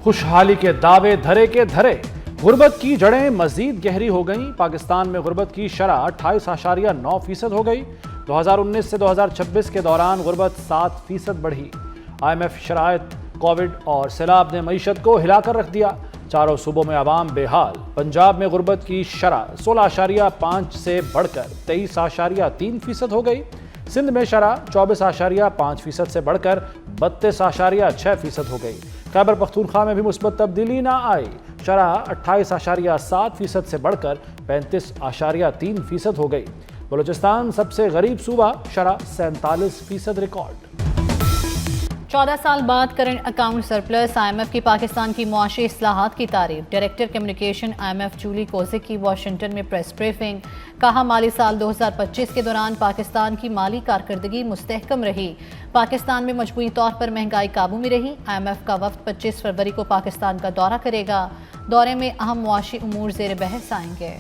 خوشحالی کے دعوے دھرے کے دھرے، غربت کی جڑیں مزید گہری ہو گئیں۔ پاکستان میں غربت کی شرح 28.9% ہو گئی۔ 2019 سے 2026 کے دوران غربت 7% بڑھی۔ IMF شرائط، کووڈ اور سیلاب نے معیشت کو ہلا کر رکھ دیا۔ چاروں صوبوں میں عوام بے حال۔ پنجاب میں غربت کی شرح 16.5 سے بڑھ کر 23.3% ہو گئی۔ سندھ میں شرح 24.5% سے بڑھ کر 32.6% ہو گئی۔ خیبر پختونخوا میں بھی مثبت تبدیلی نہ آئی۔ شرح 28.7% سے بڑھ کر 35.3% ہو گئی۔ بلوچستان سب سے غریب صوبہ، شرح 47% ریکارڈ۔ 14 سال بعد کرنٹ اکاؤنٹ سرپلس، IMF کی پاکستان کی معاشی اصلاحات کی تعریف۔ ڈائریکٹر کمیونیکیشن IMF جولی کوزک کی واشنگٹن میں پریس بریفنگ۔ کہا مالی سال 2025 کے دوران پاکستان کی مالی کارکردگی مستحکم رہی۔ پاکستان میں مجموعی طور پر مہنگائی قابو میں رہی۔ IMF کا وفد 25 فروری کو پاکستان کا دورہ کرے گا۔ دورے میں اہم معاشی امور زیر بحث آئیں گے۔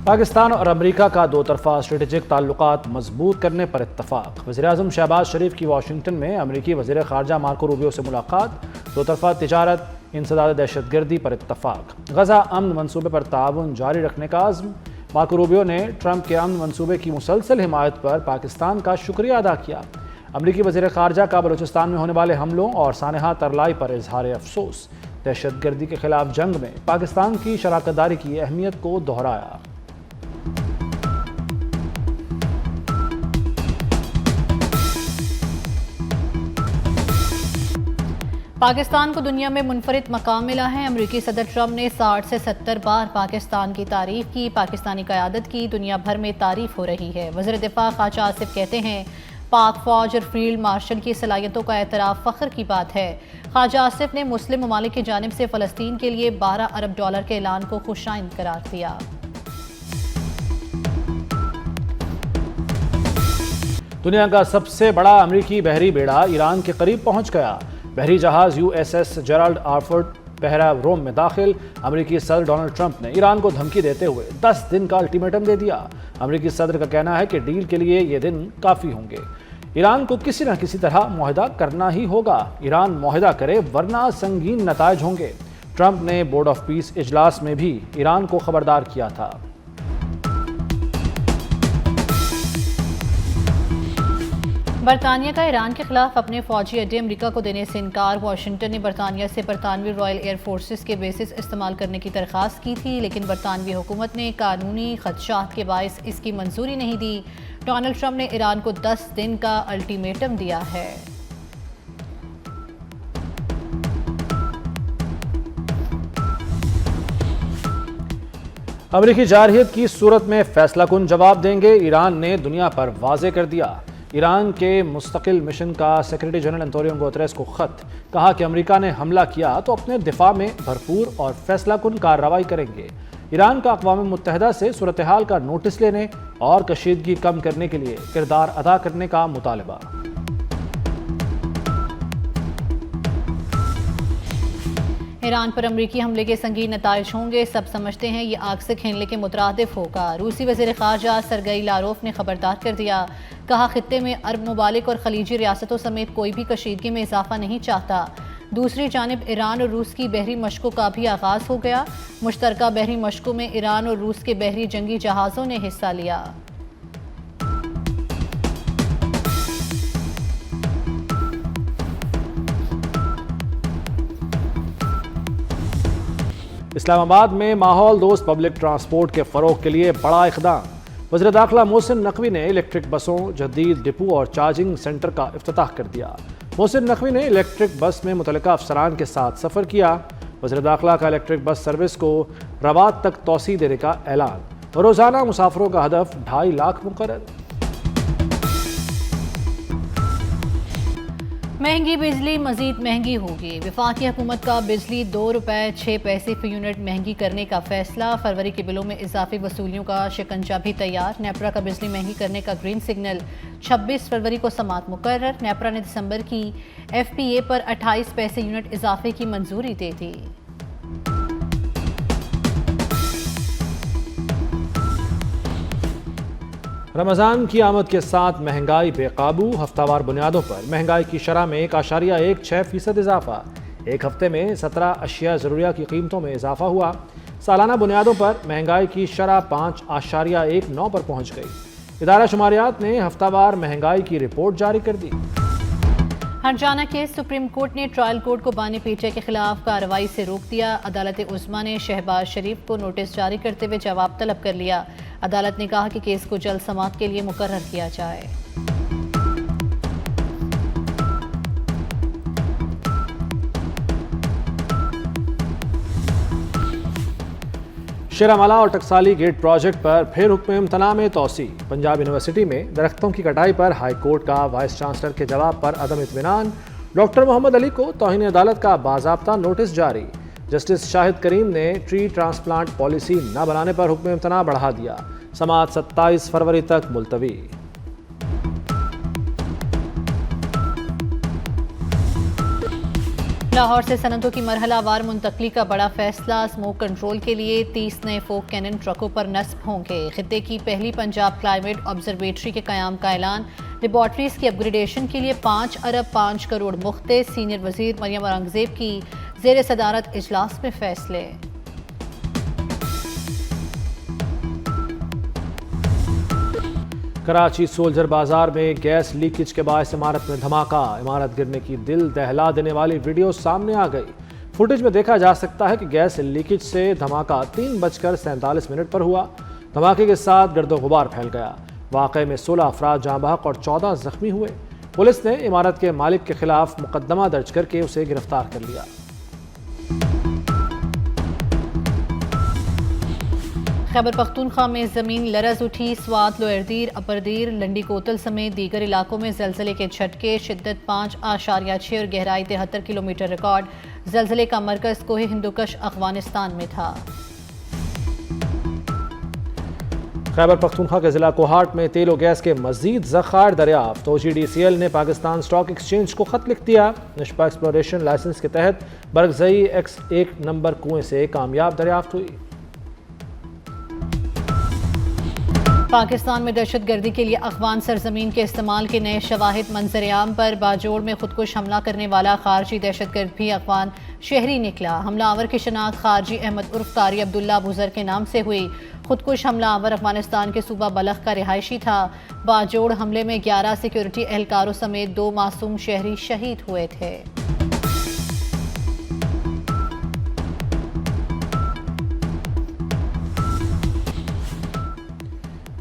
پاکستان اور امریکہ کا دو طرفہ اسٹریٹجک تعلقات مضبوط کرنے پر اتفاق۔ وزیراعظم شہباز شریف کی واشنگٹن میں امریکی وزیر خارجہ مارکو روبیو سے ملاقات۔ دو طرفہ تجارت، انسداد دہشت گردی پر اتفاق۔ غزہ امن منصوبے پر تعاون جاری رکھنے کا عزم۔ مارکو روبیو نے ٹرمپ کے امن منصوبے کی مسلسل حمایت پر پاکستان کا شکریہ ادا کیا۔ امریکی وزیر خارجہ کا بلوچستان میں ہونے والے حملوں اور سانحہ ترلائی پر اظہار افسوس۔ دہشت گردی کے خلاف جنگ میں پاکستان کی شراکت داری کی اہمیت کو دہرایا۔ پاکستان کو دنیا میں منفرد مقام ملا ہے۔ امریکی صدر ٹرمپ نے 60 سے 70 بار پاکستان کی تعریف کی۔ پاکستانی قیادت کی دنیا بھر میں تعریف ہو رہی ہے۔ وزیر دفاع خواجہ آصف کہتے ہیں پاک فوج اور فیلڈ مارشل کی صلاحیتوں کا اعتراف فخر کی بات ہے۔ خواجہ آصف نے مسلم ممالک کی جانب سے فلسطین کے لیے $12 ارب کے اعلان کو خوش آئند قرار دیا۔ دنیا کا سب سے بڑا امریکی بحری بیڑا ایران کے قریب پہنچ گیا۔ بحری جہاز USS جیرالڈ آر فورڈ بحیرہ روم میں داخل۔ امریکی صدر ڈونلڈ ٹرمپ نے ایران کو دھمکی دیتے ہوئے 10 دن کا الٹیمیٹم دے دیا۔ امریکی صدر کا کہنا ہے کہ ڈیل کے لیے یہ دن کافی ہوں گے۔ ایران کو کسی نہ کسی طرح معاہدہ کرنا ہی ہوگا۔ ایران معاہدہ کرے ورنہ سنگین نتائج ہوں گے۔ ٹرمپ نے بورڈ آف پیس اجلاس میں بھی ایران کو خبردار کیا تھا۔ برطانیہ کا ایران کے خلاف اپنے فوجی اڈے امریکہ کو دینے سے انکار۔ واشنگٹن نے برطانیہ سے برطانوی رائل ایئر فورسز کے بیسز استعمال کرنے کی درخواست کی تھی، لیکن برطانوی حکومت نے قانونی خدشات کے باعث اس کی منظوری نہیں دی۔ ڈونلڈ ٹرمپ نے ایران کو 10 دن کا الٹیمیٹم دیا ہے۔ امریکی جارحیت کی صورت میں فیصلہ کن جواب دیں گے، ایران نے دنیا پر واضح کر دیا۔ ایران کے مستقل مشن کا سیکرٹری جنرل انطونیو گوتریس کو خط۔ کہا کہ امریکہ نے حملہ کیا تو اپنے دفاع میں بھرپور اور فیصلہ کن کارروائی کریں گے۔ ایران کا اقوام متحدہ سے صورتحال کا نوٹس لینے اور کشیدگی کم کرنے کے لیے کردار ادا کرنے کا مطالبہ۔ ایران پر امریکی حملے کے سنگین نتائج ہوں گے، سب سمجھتے ہیں یہ آگ سے کھیلنے کے مترادف ہوگا۔ روسی وزیر خارجہ سرگئی لاروف نے خبردار کر دیا۔ کہا خطے میں عرب ممالک اور خلیجی ریاستوں سمیت کوئی بھی کشیدگی میں اضافہ نہیں چاہتا۔ دوسری جانب ایران اور روس کی بحری مشقوں کا بھی آغاز ہو گیا۔ مشترکہ بحری مشقوں میں ایران اور روس کے بحری جنگی جہازوں نے حصہ لیا۔ اسلام آباد میں ماحول دوست پبلک ٹرانسپورٹ کے فروغ کے لیے بڑا اقدام۔ وزیر داخلہ محسن نقوی نے الیکٹرک بسوں، جدید ڈپو اور چارجنگ سینٹر کا افتتاح کر دیا۔ محسن نقوی نے الیکٹرک بس میں متعلقہ افسران کے ساتھ سفر کیا۔ وزیر داخلہ کا الیکٹرک بس سروس کو روات تک توسیع دینے کا اعلان۔ روزانہ مسافروں کا ہدف 2.5 لاکھ مقرر۔ مہنگی بجلی مزید مہنگی ہوگی۔ وفاقی حکومت کا بجلی $2.06 فی یونٹ مہنگی کرنے کا فیصلہ۔ فروری کے بلوں میں اضافی وصولیوں کا شکنجہ بھی تیار۔ نیپرا کا بجلی مہنگی کرنے کا گرین سگنل۔ 26 فروری کو سماعت مقرر۔ نیپرا نے دسمبر کی FPA پر 28 پیسے یونٹ اضافے کی منظوری دے دی۔ رمضان کی آمد کے ساتھ مہنگائی بے قابو، ہفتہ وار بنیادوں پر مہنگائی کی شرح میں 1.16% اضافہ، ایک ہفتے میں 17 اشیاء ضروریہ کی قیمتوں میں اضافہ ہوا۔ سالانہ بنیادوں پر مہنگائی کی شرح 5.19 پر پہنچ گئی۔ ادارہ شماریات نے ہفتہ وار مہنگائی کی رپورٹ جاری کر دی۔ ہرجانہ کیس سپریم کورٹ نے ٹرائل کورٹ کو بانی پیچے کے خلاف کارروائی سے روک دیا۔ عدالت عظمیٰ نے شہباز شریف کو نوٹس جاری کرتے ہوئے جواب طلب کر لیا۔ عدالت نے کہا کہ کیس کو جلد سماعت کے لیے مقرر کیا جائے۔ شیراملا اور ٹکسالی گیٹ پروجیکٹ پر پھر حکم امتناع میں توسیع۔ پنجاب یونیورسٹی میں درختوں کی کٹائی پر ہائی کورٹ کا وائس چانسلر کے جواب پر عدم اطمینان۔ ڈاکٹر محمد علی کو توہین عدالت کا باضابطہ نوٹس جاری۔ جسٹس شاہد کریم نے ٹری ٹرانسپلانٹ پالیسی نہ بنانے پر حکم امتناع بڑھا دیا۔ سماعت 27 فروری تک ملتوی۔ لاہور سے صنعتوں کی مرحلہ وار منتقلی کا بڑا فیصلہ۔ اسموک کنٹرول کے لیے 30 نئے فوک کینن ٹرکوں پر نصب ہوں گے۔ خطے کی پہلی پنجاب کلائمیٹ آبزرویٹری کے قیام کا اعلان۔ لیبارٹریز کی اپ گریڈیشن کے لیے 5 ارب 5 کروڑ مختص۔ سینئر وزیر مریم اورنگزیب کی زیر صدارت اجلاس میں فیصلے۔ کراچی سولجر بازار میں گیس لیکیج کے باعث عمارت میں دھماکہ، عمارت گرنے کی دل دہلا دینے والی ویڈیو سامنے آ گئی۔ فوٹیج میں دیکھا جا سکتا ہے کہ گیس لیکیج سے دھماکہ 3:47 پر ہوا۔ دھماکے کے ساتھ گرد و غبار پھیل گیا۔ واقعے میں 16 افراد جاں بحق اور 14 زخمی ہوئے۔ پولیس نے عمارت کے مالک کے خلاف مقدمہ درج کر کے اسے گرفتار کر لیا۔ خیبر پختونخوا میں زمین لرز اٹھی۔ سوات، لوئر دیر، اپر دیر، لنڈی کوتل سمیت دیگر علاقوں میں زلزلے کے جھٹکے۔ شدت 5.6 اور گہرائی 73 کلومیٹر ریکارڈ۔ زلزلے کا مرکز کوہ ہندوکش افغانستان میں تھا۔ خیبر پختونخوا کے ضلع کوہاٹ میں تیل و گیس کے مزید ذخائر دریافت۔ OGDCL نے پاکستان اسٹاک ایکسچینج کو خط لکھ دیا۔ نشپا ایکسپلوریشن لائسنس کے تحت برگزئی X1 نمبر کنویں سے کامیاب دریافت ہوئی۔ پاکستان میں دہشت گردی کے لیے افغان سرزمین کے استعمال کے نئے شواہد منظر عام پر۔ باجوڑ میں خودکش حملہ کرنے والا خارجی دہشت گرد بھی افغان شہری نکلا۔ حملہ آور کی شناخت خارجی احمد عرف قاری عبداللہ ابوذر کے نام سے ہوئی۔ خودکش حملہ آور افغانستان کے صوبہ بلخ کا رہائشی تھا۔ باجوڑ حملے میں 11 سیکیورٹی اہلکاروں سمیت 2 معصوم شہری شہید ہوئے تھے۔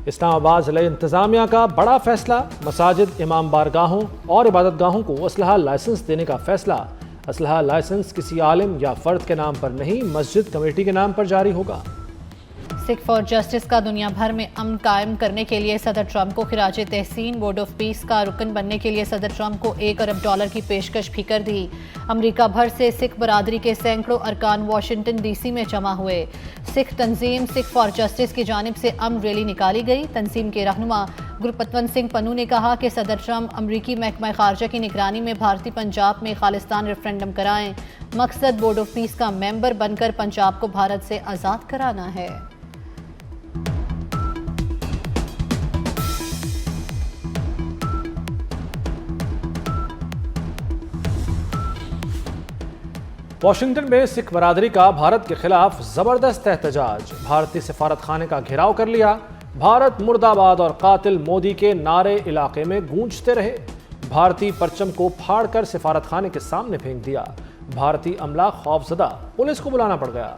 اسلام آباد ضلع انتظامیہ کا بڑا فیصلہ۔ مساجد، امام بارگاہوں اور عبادت گاہوں کو اسلحہ لائسنس دینے کا فیصلہ۔ اسلحہ لائسنس کسی عالم یا فرد کے نام پر نہیں، مسجد کمیٹی کے نام پر جاری ہوگا۔ سکھ فار جسٹس کا دنیا بھر میں امن قائم کرنے کے لیے صدر ٹرمپ کو خراج تحسین۔ بورڈ آف پیس کا رکن بننے کے لیے صدر ٹرمپ کو $1 ارب کی پیشکش بھی کر دی۔ امریکہ بھر سے سکھ برادری کے سینکڑوں ارکان واشنگٹن ڈی سی میں جمع ہوئے۔ سکھ تنظیم سکھ فار جسٹس کی جانب سے امن ریلی نکالی گئی۔ تنظیم کے رہنما گرپتونت سنگھ پنو نے کہا کہ صدر ٹرمپ امریکی محکمہ خارجہ کی نگرانی میں بھارتی پنجاب میں خالصتان ریفرنڈم کرائیں۔ مقصد بورڈ آف پیس کا ممبر بن کر پنجاب کو بھارت سے آزاد کرانا ہے۔ واشنگٹن میں سکھ برادری کا بھارت کے خلاف زبردست احتجاج۔ بھارتی سفارت خانے کا گھیراؤ کر لیا۔ بھارت مرد آباد اور قاتل مودی کے نعرے علاقے میں گونجتے رہے۔ بھارتی پرچم کو پھاڑ کر سفارت خانے کے سامنے پھینک دیا۔ بھارتی عملہ خوفزدہ، پولیس کو بلانا پڑ گیا۔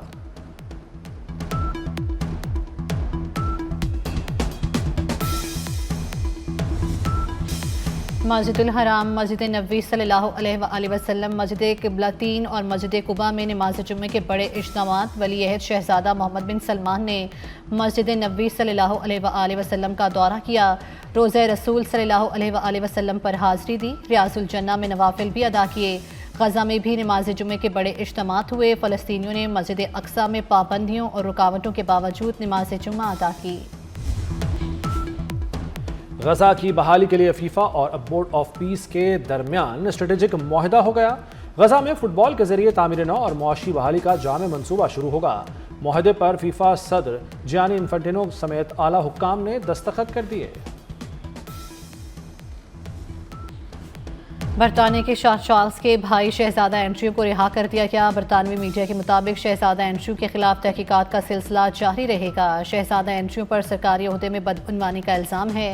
مسجد الحرام، مسجد نبوی صلی اللہ علیہ وآلہ وسلم، مسجد قبلتین اور مسجد قباء میں نماز جمعہ کے بڑے اجتماعات۔ ولی عہد شہزادہ محمد بن سلمان نے مسجد نبوی صلی اللہ علیہ وآلہ وسلم کا دورہ کیا۔ روضہ رسول صلی اللہ علیہ وآلہ وسلم پر حاضری دی۔ ریاض الجنہ میں نوافل بھی ادا کیے۔ غزہ میں بھی نماز جمعہ کے بڑے اجتماعات ہوئے۔ فلسطینیوں نے مسجد اقصیٰ میں پابندیوں اور رکاوٹوں کے باوجود نماز جمعہ ادا کی۔ غزہ کی بحالی کے لیے فیفا اور بورڈ آف پیس کے درمیان اسٹریٹجک معاہدہ ہو گیا۔ غزہ میں فٹ بال کے ذریعے تعمیر نو اور معاشی بحالی کا جامع منصوبہ شروع ہوگا۔ معاہدے پر فیفا صدر جیانی انفنٹینو سمیت اعلیٰ حکام نے دستخط کر دیے۔ برطانیہ کے شاہ چارلس کے بھائی شہزادہ اینڈریو کو رہا کر دیا گیا۔ برطانوی میڈیا کے مطابق شہزادہ اینڈریو کے خلاف تحقیقات کا سلسلہ جاری رہے گا۔ شہزادہ اینڈریو پر سرکاری عہدے میں بدعنوانی کا الزام ہے۔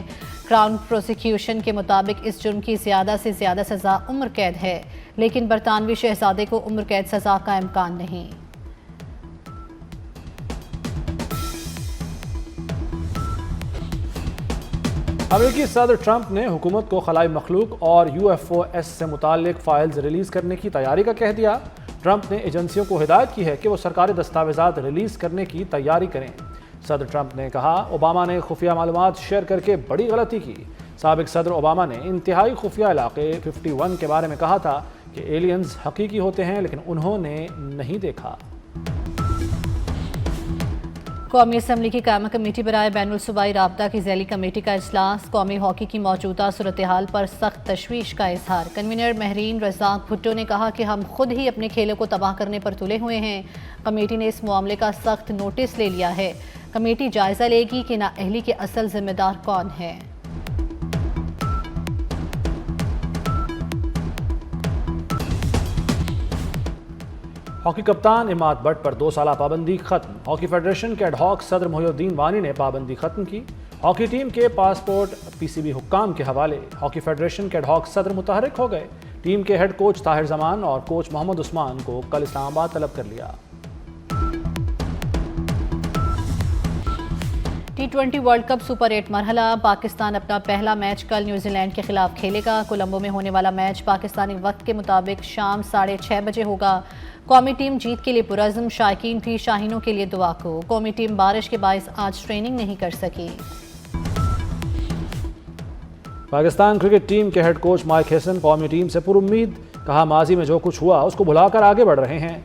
کراؤن پروسیکیوشن کے مطابق اس جرم کی زیادہ سے زیادہ سزا عمر قید ہے، لیکن برطانوی شہزادے کو عمر قید سزا کا امکان نہیں۔ امریکی صدر ٹرمپ نے حکومت کو خلائی مخلوق اور UFOs سے متعلق فائلز ریلیز کرنے کی تیاری کا کہہ دیا۔ ٹرمپ نے ایجنسیوں کو ہدایت کی ہے کہ وہ سرکاری دستاویزات ریلیز کرنے کی تیاری کریں۔ صدر ٹرمپ نے کہا، اوباما نے خفیہ معلومات شیئر کر کے بڑی غلطی کی۔ سابق صدر اوباما نے انتہائی خفیہ علاقے 51 کے بارے میں کہا تھا کہ ایلینز حقیقی ہوتے ہیں، لیکن انہوں نے نہیں دیکھا۔ قومی اسمبلی کی قائمہ کمیٹی برائے بین الصوبائی رابطہ کی ذیلی کمیٹی کا اجلاس۔ قومی ہاکی کی موجودہ صورتحال پر سخت تشویش کا اظہار۔ کنوینر مہرین رزاق بھٹو نے کہا کہ ہم خود ہی اپنے کھیلوں کو تباہ کرنے پر تلے ہوئے ہیں۔ کمیٹی نے اس معاملے کا سخت نوٹس لے لیا ہے۔ کمیٹی جائزہ لے گی کہ نااہلی کے اصل ذمہ دار کون ہے۔ ہاکی کپتان اماد بٹ پر 2 سالہ پابندی ختم۔ ہاکی فیڈریشن کے ایڈ ہاک صدر محی الدین وانی نے پابندی ختم کی۔ ہاکی ٹیم کے پاسپورٹ PCB حکام کے حوالے۔ ہاکی فیڈریشن کے ایڈ ہاک صدر متحرک ہو گئے۔ ٹیم کے ہیڈ کوچ طاہر زمان اور کوچ محمد عثمان کو کل اسلام آباد طلب کر لیا۔ T20 ورلڈ کپ سپر 8 مرحلہ۔ پاکستان اپنا پہلا میچ کل نیوزی لینڈ کے خلاف کھیلے گا۔ کولمبو میں ہونے والا میچ پاکستانی وقت کے مطابق شام 6:30 بجے ہوگا۔ قومی ٹیم جیت کے لیے پرعزم، شائقین بھی شاہینوں کے لیے دعا کو۔ قومی ٹیم بارش کے باعث آج ٹریننگ نہیں کر سکی۔ پاکستان کرکٹ ٹیم کے ہیڈ کوچ مائک ہیسن قومی ٹیم سے پر امید، کہا ماضی میں جو کچھ ہوا اس کو بھلا کر آگے بڑھ رہے ہیں۔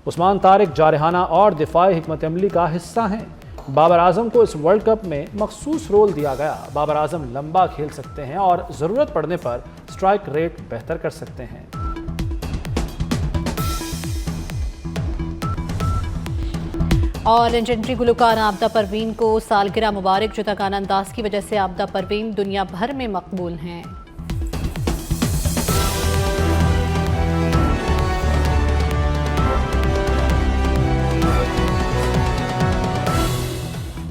عثمان طارق جارحانہ اور دفاعی حکمت عملی کا حصہ ہیں۔ بابر اعظم کو اس ورلڈ کپ میں مخصوص رول دیا گیا۔ بابر اعظم لمبا کھیل سکتے ہیں اور ضرورت پڑنے پر سٹرائک ریٹ بہتر کر سکتے ہیں۔ اور لیجنڈری گلوکار عابدہ پروین کو سالگرہ مبارک۔ جداگانہ انداز کی وجہ سے عابدہ پروین دنیا بھر میں مقبول ہیں۔